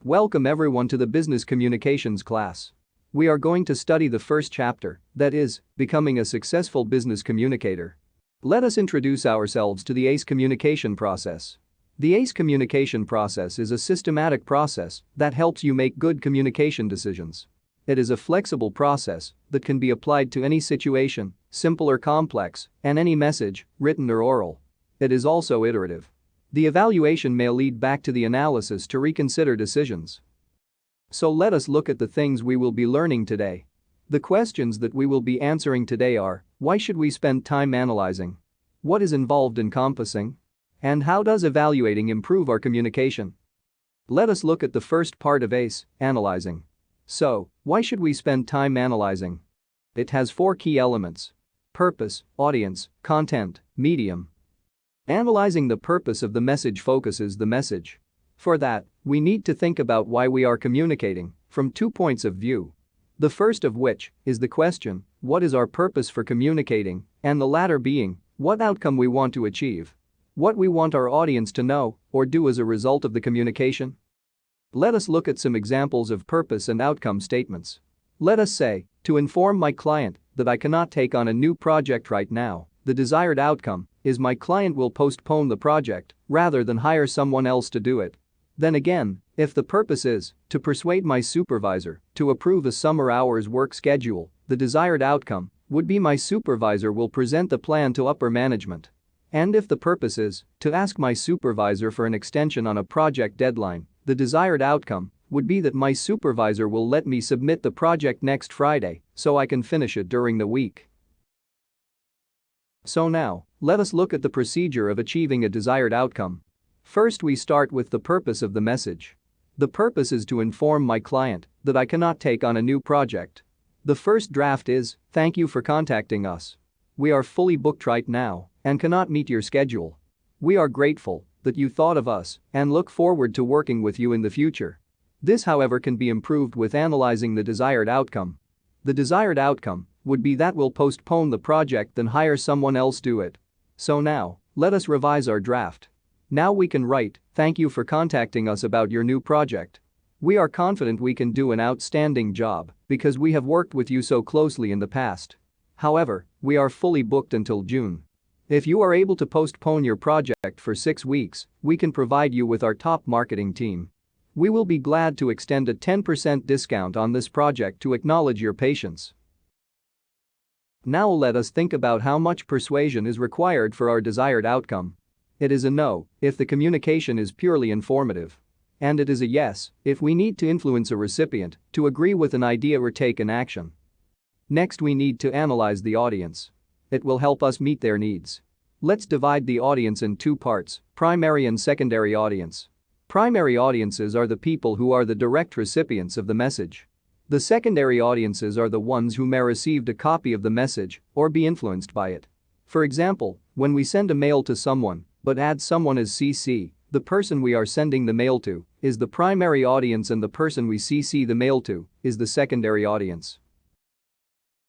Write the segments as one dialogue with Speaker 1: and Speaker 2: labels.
Speaker 1: Welcome everyone to the Business Communications class. We are going to study the first chapter, that is, becoming a successful business communicator. Let us introduce ourselves to the ACE communication process. The ACE communication process is a systematic process that helps you make good communication decisions. It is a flexible process that can be applied to any situation, simple or complex, and any message, written or oral. It is also iterative. The evaluation may lead back to the analysis to reconsider decisions. So let us look at the things we will be learning today. The questions that we will be answering today are: why should we spend time analyzing? What is involved in compassing? And how does evaluating improve our communication? Let us look at the first part of ACE, analyzing. So, why should we spend time analyzing? It has 4 key elements: purpose, audience, content, medium. Analyzing the purpose of the message focuses the message. For that, we need to think about why we are communicating from 2 points of view. The first of which is the question, what is our purpose for communicating, and the latter being, what outcome we want to achieve. What we want our audience to know or do as a result of the communication. Let us look at some examples of purpose and outcome statements. Let us say, to inform my client that I cannot take on a new project right now, the desired outcome is my client will postpone the project rather than hire someone else to do it. Then again, if the purpose is to persuade my supervisor to approve a summer hours work schedule, the desired outcome would be my supervisor will present the plan to upper management. And if the purpose is to ask my supervisor for an extension on a project deadline, the desired outcome would be that my supervisor will let me submit the project next Friday so I can finish it during the week. So now, let us look at the procedure of achieving a desired outcome. First, we start with the purpose of the message. The purpose is to inform my client that I cannot take on a new project. The first draft is, thank you for contacting us. We are fully booked right now and cannot meet your schedule. We are grateful that you thought of us and look forward to working with you in the future. This, however, can be improved with analyzing the desired outcome. The desired outcome would be that we'll postpone the project then hire someone else do it. So now, let us revise our draft. Now we can write, thank you for contacting us about your new project. We are confident we can do an outstanding job because we have worked with you so closely in the past. However, we are fully booked until June. If you are able to postpone your project for 6 weeks, we can provide you with our top marketing team. We will be glad to extend a 10% discount on this project to acknowledge your patience. Now let us think about how much persuasion is required for our desired outcome. It is a no if the communication is purely informative. And it is a yes if we need to influence a recipient to agree with an idea or take an action. Next, we need to analyze the audience. It will help us meet their needs. Let's divide the audience in 2 parts, primary and secondary audience. Primary audiences are the people who are the direct recipients of the message. The secondary audiences are the ones who may receive a copy of the message or be influenced by it. For example, when we send a mail to someone but add someone as CC, the person we are sending the mail to is the primary audience and the person we CC the mail to is the secondary audience.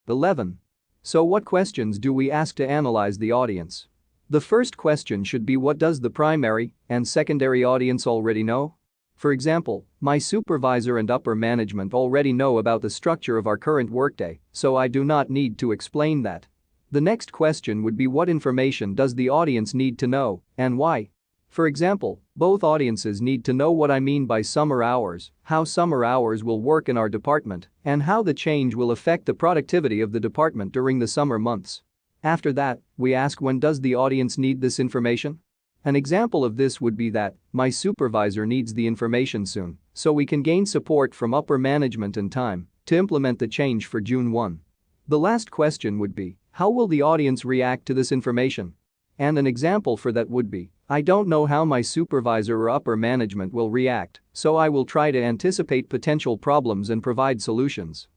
Speaker 1: 11. So what questions do we ask to analyze the audience? The first question should be, what does the primary and secondary audience already know? For example, my supervisor and upper management already know about the structure of our current workday, so I do not need to explain that. The next question would be, what information does the audience need to know and why? For example, both audiences need to know what I mean by summer hours, how summer hours will work in our department, and how the change will affect the productivity of the department during the summer months. After that, we ask, when does the audience need this information? An example of this would be that my supervisor needs the information soon, so we can gain support from upper management in time to implement the change for June 1. The last question would be, how will the audience react to this information? And an example for that would be, I don't know how my supervisor or upper management will react, so I will try to anticipate potential problems and provide solutions.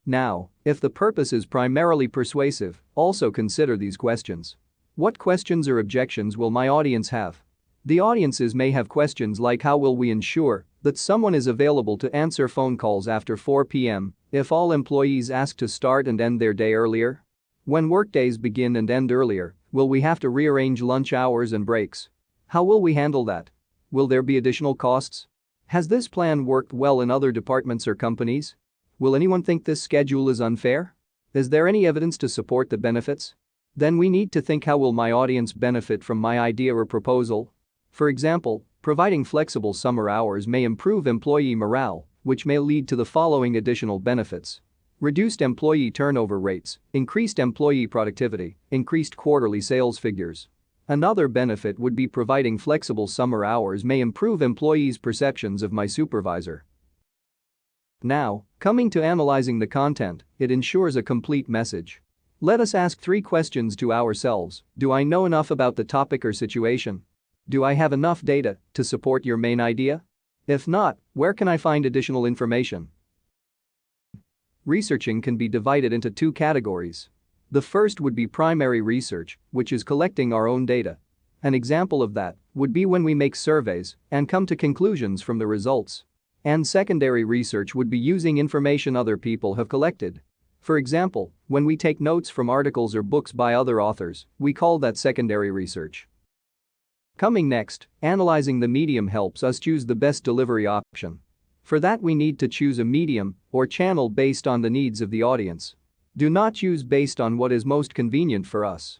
Speaker 1: Now, if the purpose is primarily persuasive, also consider these questions. What questions or objections will my audience have? The audiences may have questions like, how will we ensure that someone is available to answer phone calls after 4 p.m. if all employees ask to start and end their day earlier? When workdays begin and end earlier, will we have to rearrange lunch hours and breaks? How will we handle that? Will there be additional costs? Has this plan worked well in other departments or companies? Will anyone think this schedule is unfair? Is there any evidence to support the benefits? Then we need to think, how will my audience benefit from my idea or proposal? For example, providing flexible summer hours may improve employee morale, which may lead to the following additional benefits: reduced employee turnover rates, increased employee productivity, increased quarterly sales figures. Another benefit would be providing flexible summer hours may improve employees' perceptions of my supervisor. Now, coming to analyzing the content, it ensures a complete message. Let us ask 3 questions to ourselves. Do I know enough about the topic or situation? Do I have enough data to support your main idea? If not, where can I find additional information? Researching can be divided into 2 categories. The first would be primary research, which is collecting our own data. An example of that would be when we make surveys and come to conclusions from the results. And secondary research would be using information other people have collected. For example, when we take notes from articles or books by other authors, we call that secondary research. Coming next, analyzing the medium helps us choose the best delivery option. For that, we need to choose a medium or channel based on the needs of the audience. Do not choose based on what is most convenient for us.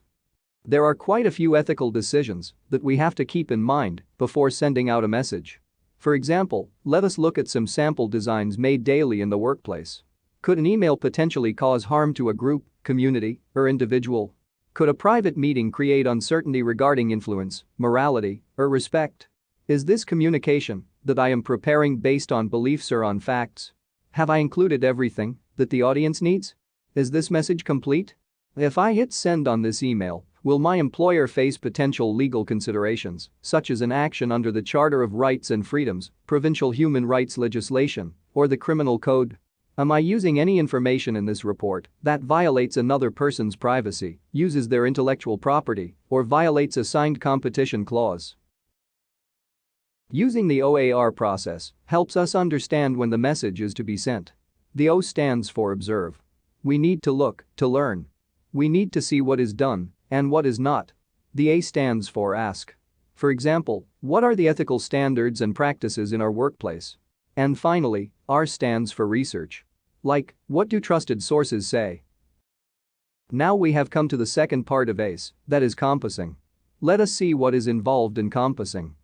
Speaker 1: There are quite a few ethical decisions that we have to keep in mind before sending out a message. For example, let us look at some sample designs made daily in the workplace. Could an email potentially cause harm to a group, community, or individual? Could a private meeting create uncertainty regarding influence, morality, or respect? Is this communication that I am preparing based on beliefs or on facts? Have I included everything that the audience needs? Is this message complete? If I hit send on this email, will my employer face potential legal considerations, such as an action under the Charter of Rights and Freedoms, provincial human rights legislation, or the criminal code? Am I using any information in this report that violates another person's privacy, uses their intellectual property, or violates a signed competition clause? Using the OAR process helps us understand when the message is to be sent. The O stands for observe. We need to look, to learn. We need to see what is done and what is not. The A stands for ask. For example, what are the ethical standards and practices in our workplace? And finally, R stands for research. Like, what do trusted sources say? Now we have come to the second part of ACE, that is compassing. Let us see what is involved in compassing.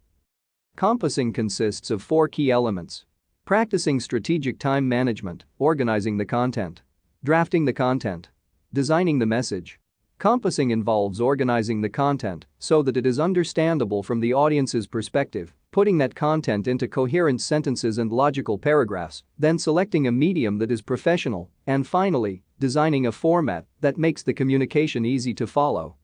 Speaker 1: Compassing consists of 4 key elements: practicing strategic time management, organizing the content, drafting the content, designing the message. Compassing involves organizing the content so that it is understandable from the audience's perspective, putting that content into coherent sentences and logical paragraphs, then selecting a medium that is professional, and finally, designing a format that makes the communication easy to follow.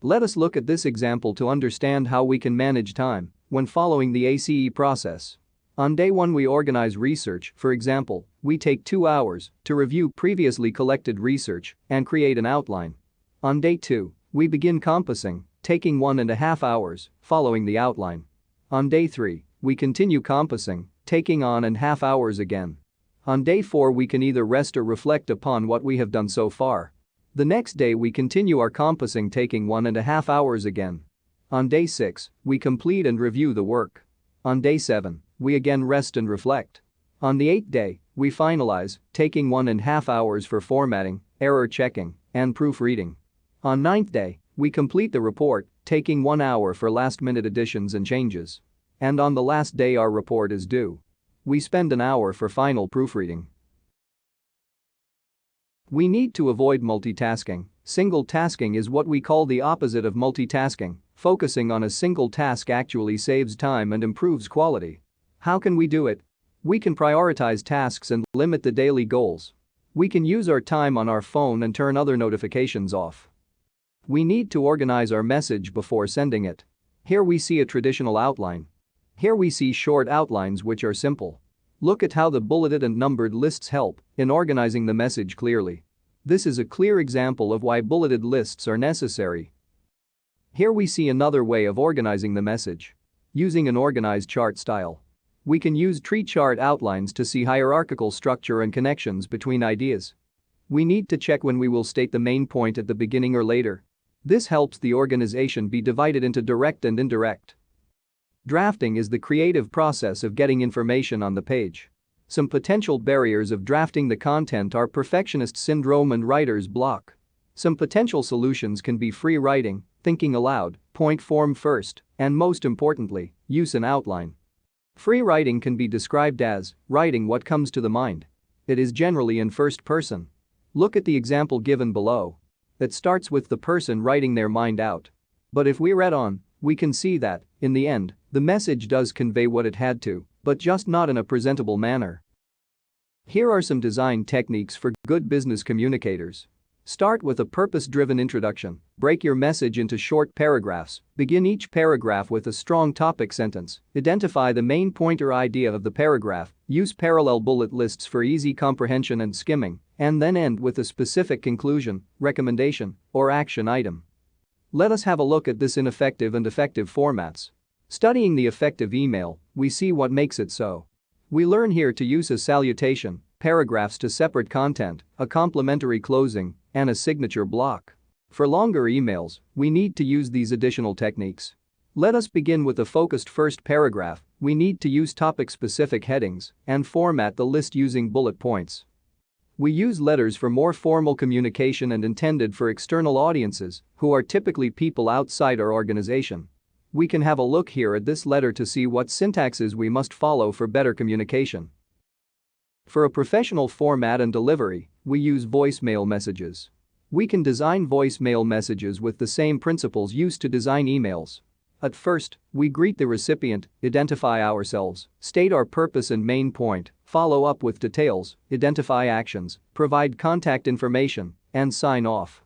Speaker 1: Let us look at this example to understand how we can manage time when following the ACE process. On day 1, we organize research. For example, we take 2 hours to review previously collected research and create an outline. On day 2, we begin compassing, taking 1.5 hours following the outline. On day 3, we continue compassing, taking 1.5 hours again. On day 4, we can either rest or reflect upon what we have done so far. The next day, we continue our compassing, taking 1.5 hours again. On day 6, we complete and review the work. On day 7, we again rest and reflect. On the 8th day, we finalize, taking 1.5 hours for formatting, error checking, and proofreading. On 9th day, we complete the report, taking 1 hour for last-minute additions and changes. And on the last day our report is due, we spend an hour for final proofreading. We need to avoid multitasking. Single tasking is what we call the opposite of multitasking. Focusing on a single task actually saves time and improves quality. How can we do it? We can prioritize tasks and limit the daily goals. We can use our time on our phone and turn other notifications off. We need to organize our message before sending it. Here we see a traditional outline. Here we see short outlines which are simple. Look at how the bulleted and numbered lists help in organizing the message clearly. This is a clear example of why bulleted lists are necessary. Here we see another way of organizing the message. Using an organized chart style. We can use tree chart outlines to see hierarchical structure and connections between ideas. We need to check when we will state the main point at the beginning or later. This helps the organization be divided into direct and indirect. Drafting is the creative process of getting information on the page. Some potential barriers of drafting the content are perfectionist syndrome and writer's block. Some potential solutions can be free writing, thinking aloud, point form first, and most importantly, use an outline. Free writing can be described as writing what comes to the mind. It is generally in first person. Look at the example given below. It starts with the person writing their mind out. But if we read on, we can see that, in the end, the message does convey what it had to, but just not in a presentable manner. Here are some design techniques for good business communicators. Start with a purpose-driven introduction. Break your message into short paragraphs. Begin each paragraph with a strong topic sentence. Identify the main point or idea of the paragraph. Use parallel bullet lists for easy comprehension and skimming, and then end with a specific conclusion, recommendation, or action item. Let us have a look at this ineffective and effective formats. Studying the effective email, we see what makes it so. We learn here to use a salutation, paragraphs to separate content, a complimentary closing, and a signature block. For longer emails, we need to use these additional techniques. Let us begin with a focused first paragraph. We need to use topic-specific headings and format the list using bullet points. We use letters for more formal communication and intended for external audiences, who are typically people outside our organization. We can have a look here at this letter to see what syntaxes we must follow for better communication. For a professional format and delivery, we use voicemail messages. We can design voicemail messages with the same principles used to design emails. At first, we greet the recipient, identify ourselves, state our purpose and main point, follow up with details, identify actions, provide contact information, and sign off.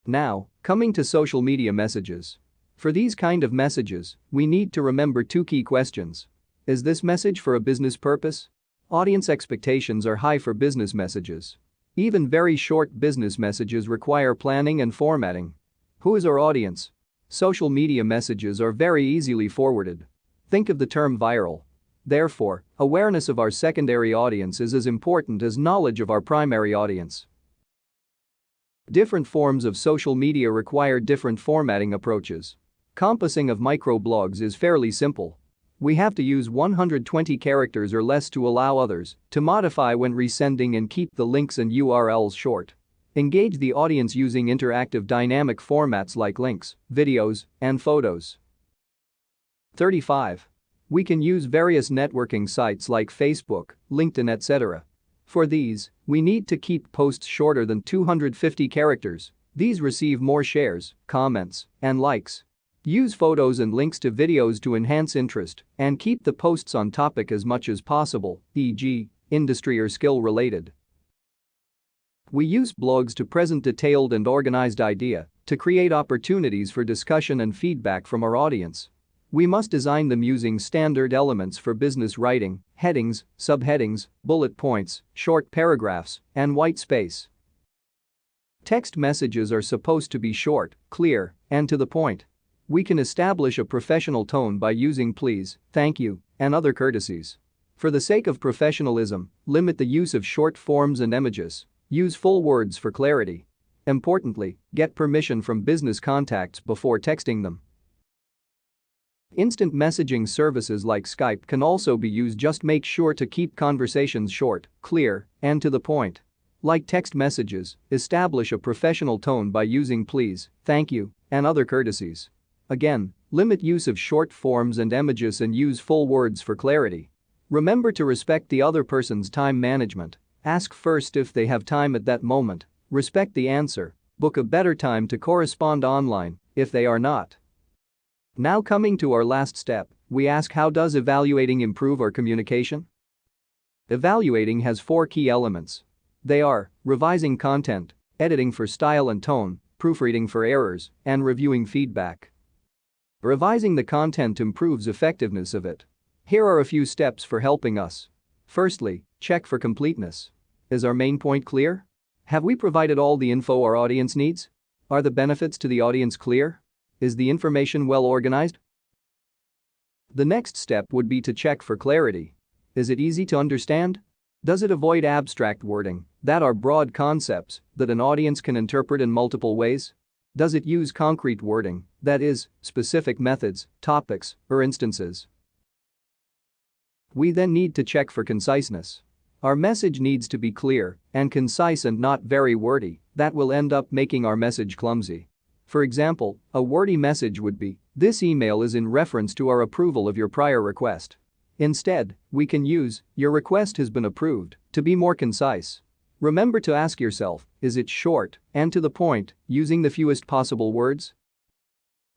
Speaker 1: Now, coming to social media messages. For these kind of messages, we need to remember two key questions. Is this message for a business purpose? Audience expectations are high for business messages. Even very short business messages require planning and formatting. Who is our audience? Social media messages are very easily forwarded. Think of the term viral. Therefore, awareness of our secondary audience is as important as knowledge of our primary audience. Different forms of social media require different formatting approaches. Compassing of microblogs is fairly simple. We have to use 120 characters or less to allow others to modify when resending and keep the links and URLs short. Engage the audience using interactive dynamic formats like links, videos, and photos. 35. We can use various networking sites like Facebook, LinkedIn, etc. For these, we need to keep posts shorter than 250 characters. These receive more shares, comments, and likes. Use photos and links to videos to enhance interest and keep the posts on topic as much as possible, e.g., industry or skill related. We use blogs to present detailed and organized idea to create opportunities for discussion and feedback from our audience. We must design them using standard elements for business writing, headings, subheadings, bullet points, short paragraphs, and white space. Text messages are supposed to be short, clear, and to the point. We can establish a professional tone by using please, thank you, and other courtesies. For the sake of professionalism, limit the use of short forms and images. Use full words for clarity. Importantly, get permission from business contacts before texting them. Instant messaging services like Skype can also be used. Just make sure to keep conversations short, clear, and to the point. Like text messages, establish a professional tone by using please, thank you, and other courtesies. Again, limit use of short forms and images and use full words for clarity. Remember to respect the other person's time management. Ask first if they have time at that moment. Respect the answer. Book a better time to correspond online if they are not. Now coming to our last step, we ask how does evaluating improve our communication? Evaluating has 4 key elements. They are revising content, editing for style and tone, proofreading for errors, and reviewing feedback. Revising the content improves effectiveness of it. Here are a few steps for helping us. Firstly, check for completeness. Is our main point clear? Have we provided all the info our audience needs? Are the benefits to the audience clear? Is the information well organized? The next step would be to check for clarity. Is it easy to understand? Does it avoid abstract wording that are broad concepts that an audience can interpret in multiple ways? Does it use concrete wording that is, specific methods, topics, or instances. We then need to check for conciseness. Our message needs to be clear and concise and not very wordy. That will end up making our message clumsy. For example, a wordy message would be, "This email is in reference to our approval of your prior request." Instead, we can use, "Your request has been approved," to be more concise. Remember to ask yourself, is it short and to the point, using the fewest possible words?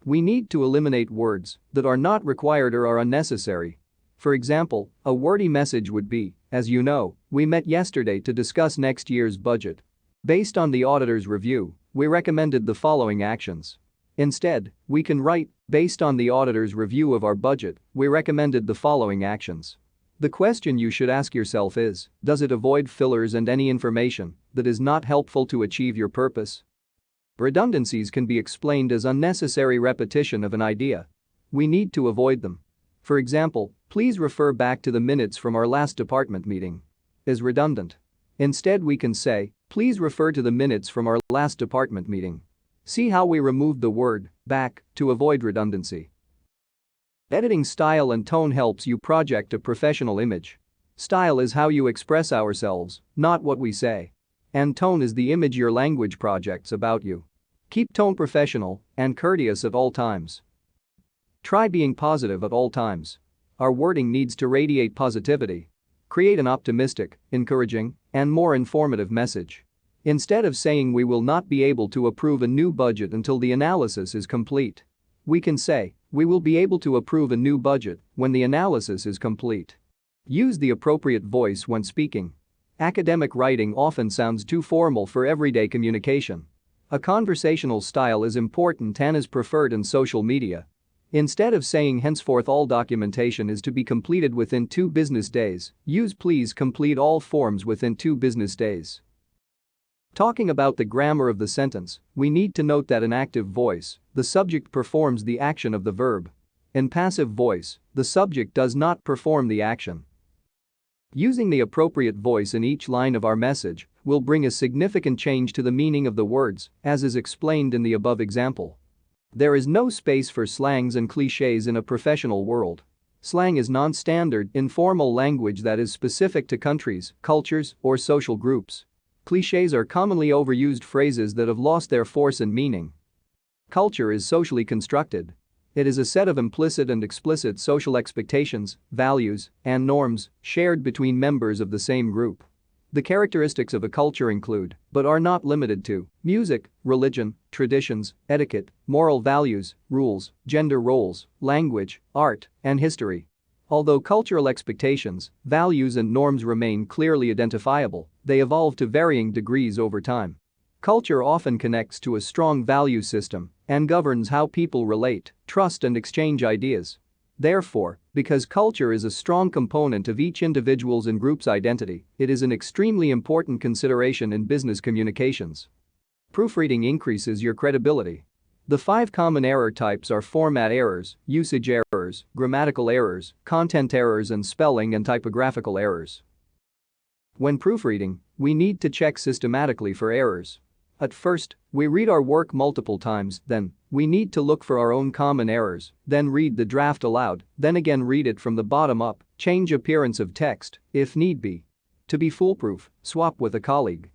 Speaker 1: We need to eliminate words that are not required or are unnecessary. For example, a wordy message would be, "As you know, we met yesterday to discuss next year's budget. Based on the auditor's review, we recommended the following actions." Instead, we can write, "Based on the auditor's review of our budget, we recommended the following actions." The question you should ask yourself is, does it avoid fillers and any information that is not helpful to achieve your purpose? Redundancies can be explained as unnecessary repetition of an idea. We need to avoid them. For example, "Please refer back to the minutes from our last department meeting," is redundant. Instead, we can say, "Please refer to the minutes from our last department meeting." See how we removed the word "back" to avoid redundancy. Editing style and tone helps you project a professional image. Style is how you express ourselves, not what we say. And tone is the image your language projects about you. Keep tone professional and courteous at all times. Try being positive at all times. Our wording needs to radiate positivity. Create an optimistic, encouraging, and more informative message. Instead of saying we will not be able to approve a new budget until the analysis is complete, we can say, we will be able to approve a new budget when the analysis is complete. Use the appropriate voice when speaking. Academic writing often sounds too formal for everyday communication. A conversational style is important and is preferred in social media. Instead of saying henceforth all documentation is to be completed within 2 business days, use please complete all forms within 2 business days. Talking about the grammar of the sentence, we need to note that in active voice, the subject performs the action of the verb. In passive voice, the subject does not perform the action. Using the appropriate voice in each line of our message will bring a significant change to the meaning of the words, as is explained in the above example. There is no space for slangs and cliches in a professional world. Slang is non-standard, informal language that is specific to countries, cultures, or social groups. Clichés are commonly overused phrases that have lost their force and meaning. Culture is socially constructed. It is a set of implicit and explicit social expectations, values, and norms shared between members of the same group. The characteristics of a culture include, but are not limited to, music, religion, traditions, etiquette, moral values, rules, gender roles, language, art, and history. Although cultural expectations, values, and norms remain clearly identifiable, they evolve to varying degrees over time. Culture often connects to a strong value system and governs how people relate, trust, and exchange ideas. Therefore, because culture is a strong component of each individual's and group's identity, it is an extremely important consideration in business communications. Proofreading increases your credibility. The 5 common error types are format errors, usage errors, grammatical errors, content errors, and spelling and typographical errors. When proofreading, we need to check systematically for errors. At first, we read our work multiple times, then, we need to look for our own common errors, then read the draft aloud, then again read it from the bottom up, change appearance of text, if need be. To be foolproof, swap with a colleague.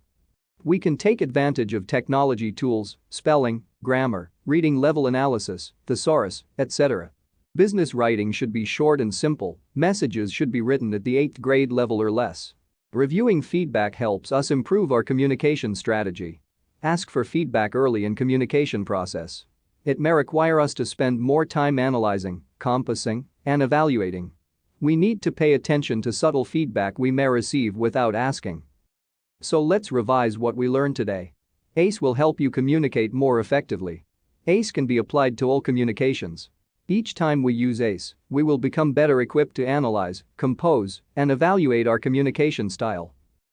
Speaker 1: We can take advantage of technology tools, spelling, grammar, reading level analysis, thesaurus, etc. Business writing should be short and simple, messages should be written at the 8th grade level or less. Reviewing feedback helps us improve our communication strategy. Ask for feedback early in communication process. It may require us to spend more time analyzing, compassing, and evaluating. We need to pay attention to subtle feedback we may receive without asking. So let's revise what we learned today. ACE will help you communicate more effectively. ACE can be applied to all communications. Each time we use ACE, we will become better equipped to analyze, compose, and evaluate our communication style.